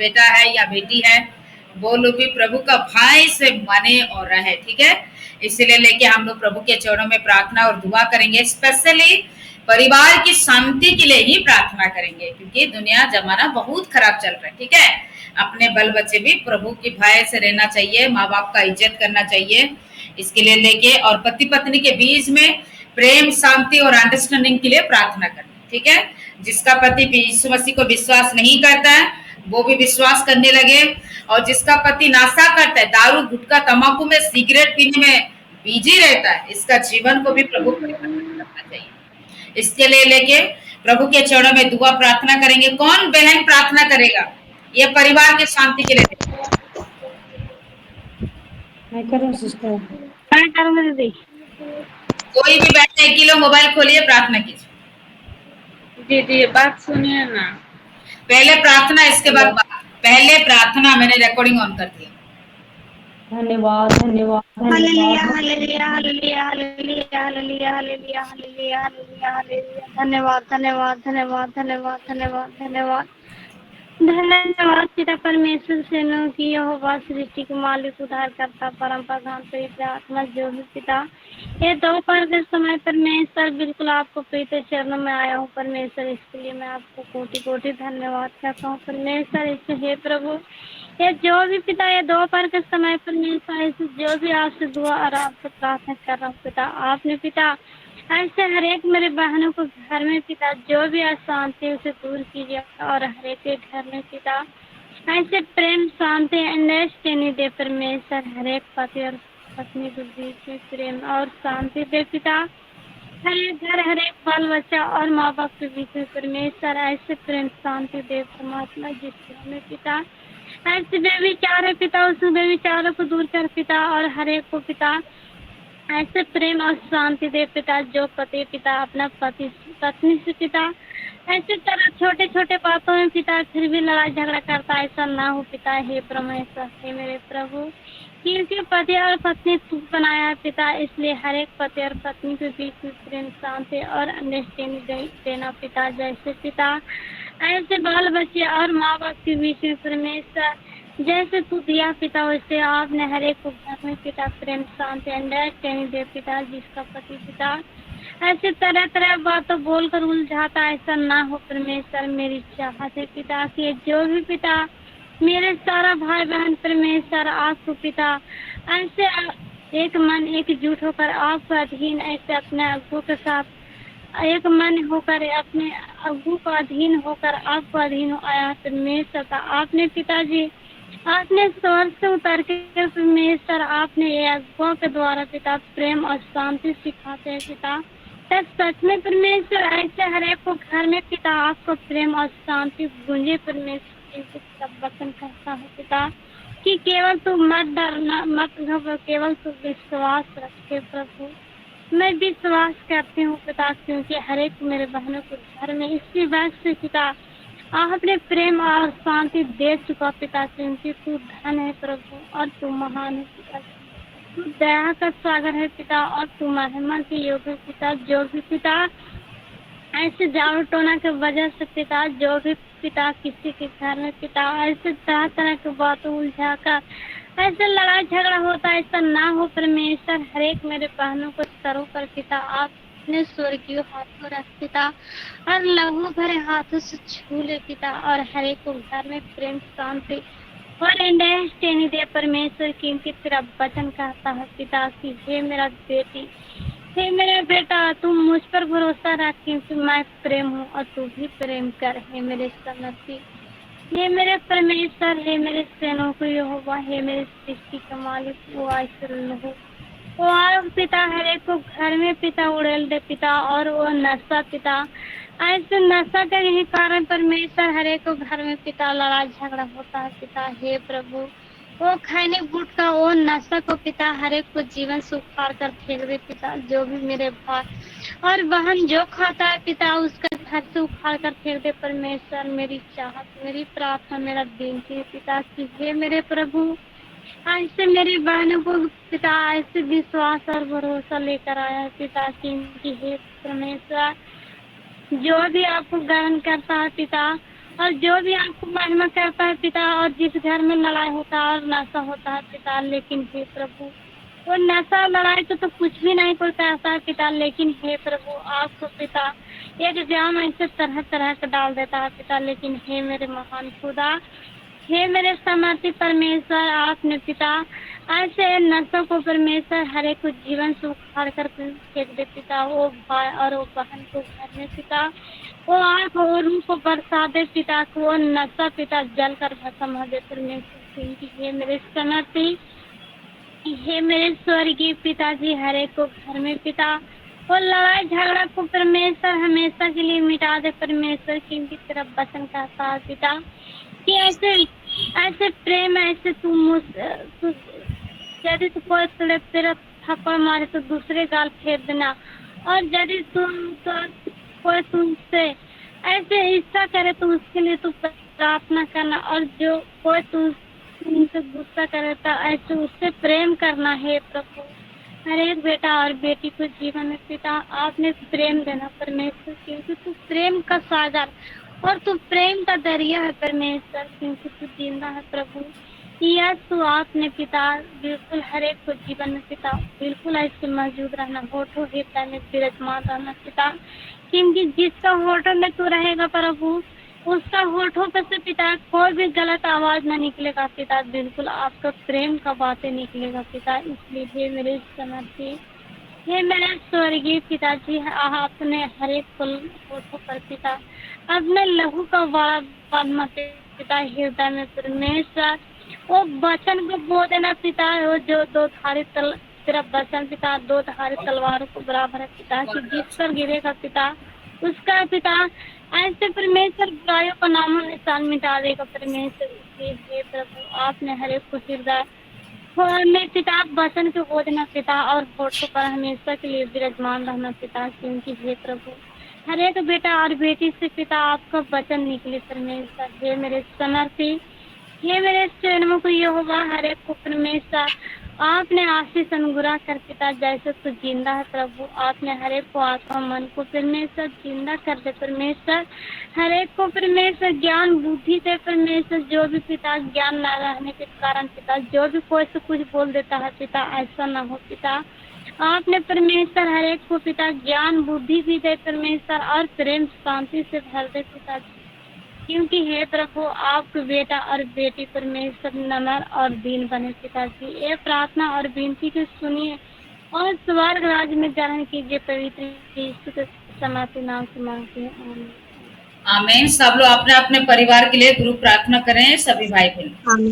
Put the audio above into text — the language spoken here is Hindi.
बेटा है या बेटी है, वो लोग भी प्रभु का भय से माने और रहे, ठीक है। इसलिए लेके हम लोग प्रभु के चरणों में प्रार्थना और दुआ करेंगे, स्पेशली परिवार की शांति के लिए ही प्रार्थना करेंगे, क्योंकि दुनिया जमाना बहुत खराब चल रहा है, ठीक है। अपने बल बच्चे भी प्रभु की भय से रहना चाहिए, माँ बाप का इज्जत करना चाहिए, इसके लिए लेके, और पति पत्नी के बीच में प्रेम, शांति और अंडरस्टैंडिंग के लिए प्रार्थना करना, ठीक है। जिसका पति यीशु मसीह को विश्वास नहीं करता है, वो भी विश्वास करने लगे, और जिसका पति नाशा करता है, दारू, गुटखा, तंबाकू में, सिगरेट पीने में बिजी रहता है, इसका जीवन को भी प्रभु परिवर्तन करना चाहिए। इसके लिए लेके प्रभु के चरणों में दुआ प्रार्थना करेंगे। कौन बहन प्रार्थना करेगा ये परिवार के शांति के लिए? मैं करूं सिस्टर? मैं करूंगी दीदी। कोई भी बहन 1 किलो मोबाइल खोलिए, प्रार्थना कीजिए। दीदी बात सुनिए ना, पहले प्रार्थना, इसके बाद बात। पहले प्रार्थना, मैंने रिकॉर्डिंग ऑन कर दिया। धन्यवाद धन्यवाद हालेलुया धन्यवाद hallelujah hallelujah hallelujah hallelujah hallelujah hallelujah hallelujah hallelujah. धन्यवाद धन्यवाद धन्यवाद धन्यवाद धन्यवाद धन्यवाद धन्यवाद पिता परमेश्वर सेनाओं की यहोवा सृष्टि के मालिक, उद्धारकर्ता, परम प्रधान, पवित्र आत्मा जो भी पिता, ये दोपहर के समय परमेश्वर बिल्कुल आपको प्रीत चरणों में आया हूँ परमेश्वर, इसके लिए मैं आपको कोटि कोटि धन्यवाद करता हूँ परमेश्वर। इससे हे प्रभु, ये जो भी पिता ये दोपहर के समय परमेश्वर, ऐसे जो भी आपसे दुआ और आपसे प्रार्थना कर रहा हूँ पिता, आपने पिता ऐसे हर एक मेरे बहनों को घर में पिता जो भी अशांति उसे दूर कीजिए, और हर एक के घर में पिता ऐसे प्रेम, शांति, अंडरस्टैंडिंग दे परमेश्वर। हर एक पति और पत्नी के बीच में प्रेम और शांति दे पिता। हर एक घर, हर एक बाल बच्चा और माँ बाप के बीच में परमेश्वर ऐसे प्रेम, शांति दे परमात्मा। जिस घर में पिता ऐसे बेविचार है पिता, उस बेविचारों को दूर कर पिता, और हर एक को पिता ऐसे प्रेम और शांति दे पिता। जो पति पिता अपना पत्नी से पिता ऐसे तरह छोटे छोटे बातों में पिता फिर भी लड़ाई झगड़ा करता, ऐसा ना हो पिता। हे परमेश्वर, हे मेरे प्रभु, क्योंकि पति और पत्नी तू बनाया है पिता, इसलिए हर एक पति और पत्नी के बीच में प्रेम, शांति और अंडरस्टैंडिंग देना पिता। जैसे पिता ऐसे बाल बच्चे और माँ बाप के बीच में परमेश्वर जैसे तू दिया पिता, वैसे आपने हर एक को घर में पिता प्रेम, शांति, अंडरस्टैंडिंग दे पिता। जिसका पति पिता ऐसे तरह तरह बातों बोलकर उलझाता, ऐसा ना हो परमेश्वर। मेरी चाहत है पिता कि जो भी पिता मेरे सारा भाई बहन परमेश्वर आपको पिता ऐसे एक मन एकजुट होकर आपको अधीन, ऐसे अपने अगुओं के साथ एक मन होकर अपने अगुओं का अधीन होकर आपको अधीन आया परमेश्वर का। आपने पिताजी आपने स्वर्ग से उतर के परमेश्वर आपने ये अगुओं के द्वारा पिता प्रेम और शांति सिखाते हैं पिता। तब सच में परमेश्वर ऐसे हर एक को घर में पिता आपको प्रेम और शांति गूंजे परमेश्वर सब वचन कहता है पिता कि केवल तू मत डरना, मत घबरा, केवल तू विश्वास रखे प्रभु। मैं विश्वास करती हूँ पिता, क्योंकि हर एक मेरे बहनों को घर में इसी बात से पिता आपने प्रेम और शांति दे चुका पिता, क्योंकि तू धन है प्रभु और तू महान है पिता। तू दया का सागर है पिता और तू महिमा के योग है पिता। जो भी पिता ऐसे जाड़ू टोना के वजह से पिता, जो भी पिता किसी के घर में पिता ऐसे तरह तरह की बातों उलझा कर ऐसे लड़ाई झगड़ा होता, ऐसा ना हो परमेश्वर। हर एक मेरे बहनों को सरों पर पिता आप अपने स्वर्गीय हाथों रख पिता, और लहू भरे हाथों से छू ले पिता, और हर एक को घर में प्रेम, शांति और अंडरस्टैंडिंग दे परमेश्वर। क्योंकि तेरा वचन कहता है पिता कि हे मेरा बेटी, हे मेरा बेटा, तुम मुझ पर भरोसा रख, क्योंकि मैं प्रेम हूँ और तू भी प्रेम कर। हे मेरे समर्थी, हे मेरे परमेश्वर, हे मेरे सेनों को यहोवा, हे मेरे सृष्टि का मालिक, वो आशीर्वाद हो वो आग पिता हर एक को घर में पिता उड़ेल दे पिता। और वो नशा पिता ऐसे नशा का यही कारण परमेश्वर हर एक को घर में पिता लड़ाई झगड़ा होता है पिता। हे प्रभु, वो खैनी गुटखा वो नशा को पिता हर एक को जीवन से उखाड़ कर फेंक दे पिता। जो भी मेरे भाई और बहन जो खाता है पिता, उसका घर से उखाड़ कर फेंक दे परमेश्वर। मेरी चाहत, मेरी प्रार्थना, मेरा विनती है पिता कि हे मेरे प्रभु, ऐसे मेरी बहनों को पिता ऐसे विश्वास और भरोसा लेकर आया है पिता कि हे परमेश्वर, जो भी आपको ग्रहण करता है पिता और जो भी आपको महिमा करता है पिता, और जिस घर में लड़ाई होता है और नशा होता है पिता, लेकिन हे प्रभु वो नशा लड़ाई तो कुछ भी नहीं कोई करता है पिता, लेकिन हे प्रभु आपको पिता एक जाम ऐसे तरह तरह का डाल देता है पिता, लेकिन हे मेरे महान खुदा, हे मेरे समर्थी परमेश्वर, आपने पिता ऐसे नशों को परमेश्वर हर एक को जीवन से उखाड़ कर फेंक दे पिता, वो भाई और वो बहन को घर में पिता, वो आग और रूह को बरसा दे पिता, को वो नशा पिता जल कर भस्म हो दे परमेश्वर, हे मेरे समर्थी, हे मेरे स्वर्गीय पिताजी, हर एक को घर में पिता वो लड़ाई झगड़ा को परमेश्वर हमेशा के लिए मिटा दे परमेश्वर, क्योंकि तेरा वचन कहता है पिता कि ऐसे ऐसे प्रेम ऐसे यदि तू कोई तेरा थप्पड़ मारे तो दूसरे गाल फेर देना, और यदि कोई तुमसे ऐसे हिस्सा करे तो उसके लिए तू प्रार्थना करना, और जो कोई तुमसे गुस्सा करे तो ऐसे उससे प्रेम करना है प्रभु। हर एक बेटा और बेटी को जीवन में पिता आपने प्रेम देना परमेश्वर, क्योंकि तू प्रेम का सागर और तू प्रेम का दरिया है परमेश्वर, क्योंकि तू जिंदा है प्रभु। यीशु आपने पिता बिल्कुल हर एक को जीवन में पिता बिल्कुल ऐसे मौजूद रहना, होठों हृदय में विराजमान रहना पिता, क्योंकि जिसका होठों में तू रहेगा प्रभु उसका होठों पे से पिता कोई भी गलत आवाज ना निकलेगा पिता, बिल्कुल आपका प्रेम का बातें निकलेगा पिता। इसलिए हे मेरे समर्थी, हे मेरे स्वर्गीय पिताजी, आपने हर एक होठों पर पिता अपने लहू का बड़ा बांधना पिता हृदय में परमेश्वर, वो वचन को बो देना पिता, वो जो दो धारी तेरा वचन पिता दो धारी तलवारों को बराबर है पिता, कि जिस पर गिरेगा पिता उसका पिता ऐसे परमेश्वर बुराइयों का नामो निशान मिटा देगा परमेश्वर। इसलिए हे प्रभु आपने हर एक को हृदय में पिता वचन को बो देना पिता, और होठों पर हमेशा के लिए विराजमान रहना पिता, क्योंकि हे प्रभु हर एक बेटा और बेटी से पिता आपका वचन निकले परमेश्वर। हे मेरे समर्थी, हे मेरे चरणों को ये होगा हर एक को परमेश्वर आपने आशीष अनुग्रह कर पिता, जैसे तो जिंदा है प्रभु, आपने हर एक को आत्मा मन को परमेश्वर जिंदा कर दे परमेश्वर, हर एक को परमेश्वर ज्ञान बुद्धि दे परमेश्वर, जो भी पिता ज्ञान न रहने के कारण पिता जो भी कोई से कुछ बोल देता है पिता ऐसा ना हो पिता, आपने परमेश्वर हर एक को पिता ज्ञान बुद्धि भी दे परमेश्वर, और प्रेम शांति से भर दे पिता, क्योंकि हे प्रभु आपके बेटा और बेटी परमेश्वर नम्र और दीन बने पिताजी। ये प्रार्थना और विनती को सुनिए और स्वर्ग राज्य में ग्रहण कीजिए, पवित्र यीशु के समर्थी नाम से मांगते हैं, आमीन। आमीन। सब लोग अपने अपने परिवार के लिए गुरु प्रार्थना करें, सभी भाई बहन।